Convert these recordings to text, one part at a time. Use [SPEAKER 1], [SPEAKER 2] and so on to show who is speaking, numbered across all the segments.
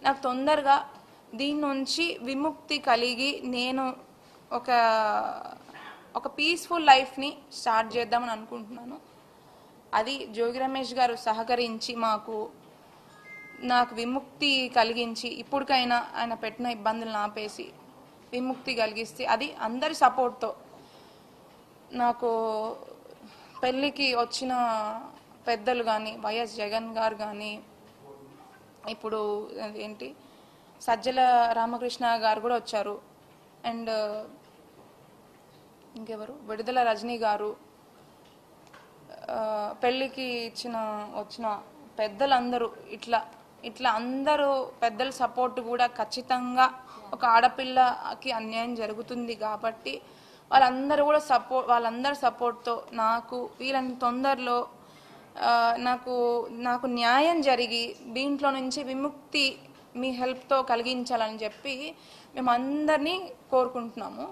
[SPEAKER 1] నాకు తొందరగా దీని నుంచి విముక్తి కలిగి నేను ఒక ఒక పీస్ఫుల్ లైఫ్ని స్టార్ట్ చేద్దామని అనుకుంటున్నాను. అది జోగి రమేష్ గారు సహకరించి నాకు విముక్తి కలిగించి ఇప్పటికైనా ఆయన పెట్టిన ఇబ్బందులను ఆపేసి విముక్తి కలిగిస్తే అది అందరి సపోర్ట్తో. నాకు పెళ్ళికి వచ్చిన పెద్దలు కానీ వైఎస్ జగన్ గారు కానీ, ఇప్పుడు ఏంటి సజ్జల రామకృష్ణ గారు కూడా వచ్చారు, అండ్ ఇంకెవరు విడుదల రజనీ గారు, పెళ్ళికి వచ్చిన పెద్దలందరూ ఇట్లా అందరూ పెద్దల సపోర్ట్ కూడా ఖచ్చితంగా ఒక ఆడపిల్లకి అన్యాయం జరుగుతుంది కాబట్టి వాళ్ళందరి సపోర్ట్తో నాకు వీళ్ళని తొందరలో నాకు న్యాయం జరిగి దీంట్లో నుంచి విముక్తి మీ హెల్ప్తో కలిగించాలని చెప్పి మేమందరినీ కోరుకుంటున్నాము.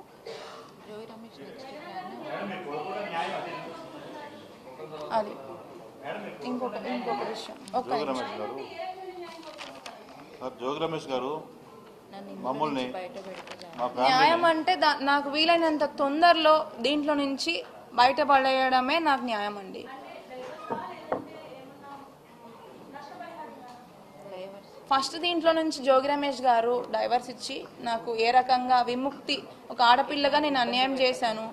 [SPEAKER 1] అది ఇంకొక విషయం,
[SPEAKER 2] జోగి రమేష్ గారు మమ్మల్ని
[SPEAKER 1] న్యాయం అంటే నాకు వీలైనంత తొందరలో దీంట్లో నుంచి బయటపడేయడమే నాకు న్యాయం అండి. ఫస్ట్ దీంట్లో నుంచి జోగి రమేష్ గారు డైవర్స్ ఇచ్చి నాకు ఏ రకంగా విముక్తి, ఒక ఆడపిల్లగా నేను అన్యాయం చేశాను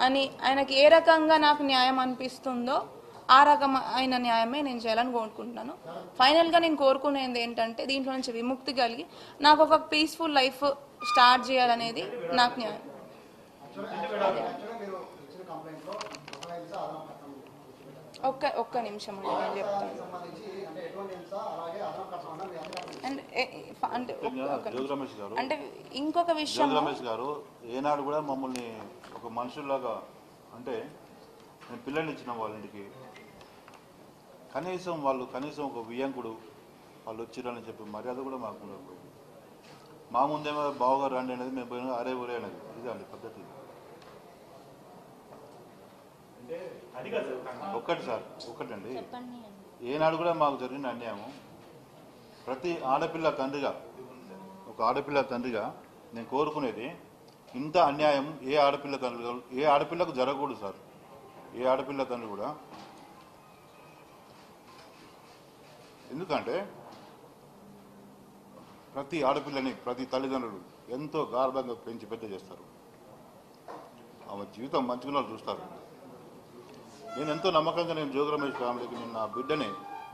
[SPEAKER 1] అని ఆయనకి ఏ రకంగా నాకు న్యాయం అనిపిస్తుందో ఆ రకమైన న్యాయమే నేను చేయాలని కోరుకుంటున్నాను. ఫైనల్గా నేను కోరుకునేది ఏంటంటే దీంట్లో నుంచి విముక్తి కలిగి నాకు ఒక పీస్ఫుల్ లైఫ్ స్టార్ట్ చేయాలనేది నాకు న్యాయం. ఒక్క నిమిషం అండి నేను చెప్తాను. అంటే ఇంకొక విషయం,
[SPEAKER 2] రమేష్ గారు ఏనాడు కూడా మమ్మల్ని ఒక మనుషుల్లాగా, అంటే నేను పిల్లల్ని ఇచ్చిన వాళ్ళ ఇంటికి కనీసం ఒక వియ్యంకుడు వాళ్ళు వచ్చిరని చెప్పి మర్యాద కూడా మాకు ఉండదు. మా ముందేమో బావగారు రండి అనేది, మేము పోయినా అరే ఊరే అనేది. ఇదే అండి పద్ధతి. ఒక్కటండి, ఏనాడు కూడా మాకు జరిగిన అన్యాయం ప్రతి ఒక ఆడపిల్ల తండ్రిగా నేను కోరుకునేది, ఇంత అన్యాయం ఏ ఆడపిల్లకు జరగకూడదు సార్. ఏ ఆడపిల్ల తండ్రి కూడా, ఎందుకంటే ప్రతి ఆడపిల్లని ప్రతి తల్లిదండ్రులు ఎంతో గార్భంగా పెంచి పెద్ద చేస్తారు. ఆమె జీవితం మంచిగా చూస్తారు. నేను ఎంతో నమ్మకంగా జోగి రమేష్ ఫ్యామిలీకి నేను నా బిడ్డని,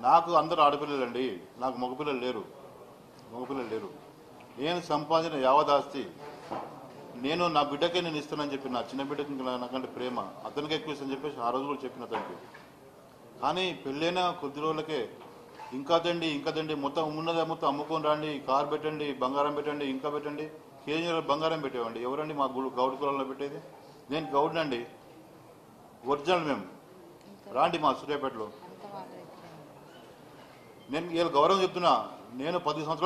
[SPEAKER 2] నాకు అందరూ ఆడపిల్లలండి, నాకు మగపిల్లలు లేరు. నేను సంపాదించిన యావదాస్తి నేను నా బిడ్డకే నేను ఇస్తానని చెప్పి, నా చిన్న బిడ్డకి నాకంటే ప్రేమ అతనికి ఎక్కువ ఇస్తానని చెప్పేసి ఆ రోజు కూడా చెప్పిన అతనికి. కానీ పెళ్ళైన కొద్ది రోజులకే ఇంకా తండి మొత్తం మొత్తం అమ్ముకొని రండి, కారు పెట్టండి, బంగారం పెట్టండి, ఇంకా పెట్టండి, కేజీల బంగారం పెట్టేవండి. ఎవరండి మా గౌడ్ కులంలో పెట్టేది? నేను గౌడ్నండి, ఒరిజినల్. మేము రాండి మా సూర్యాపేటలో. నేను వీళ్ళ గౌరవం చెప్తున్నా. నేను 10 సంవత్సరాలు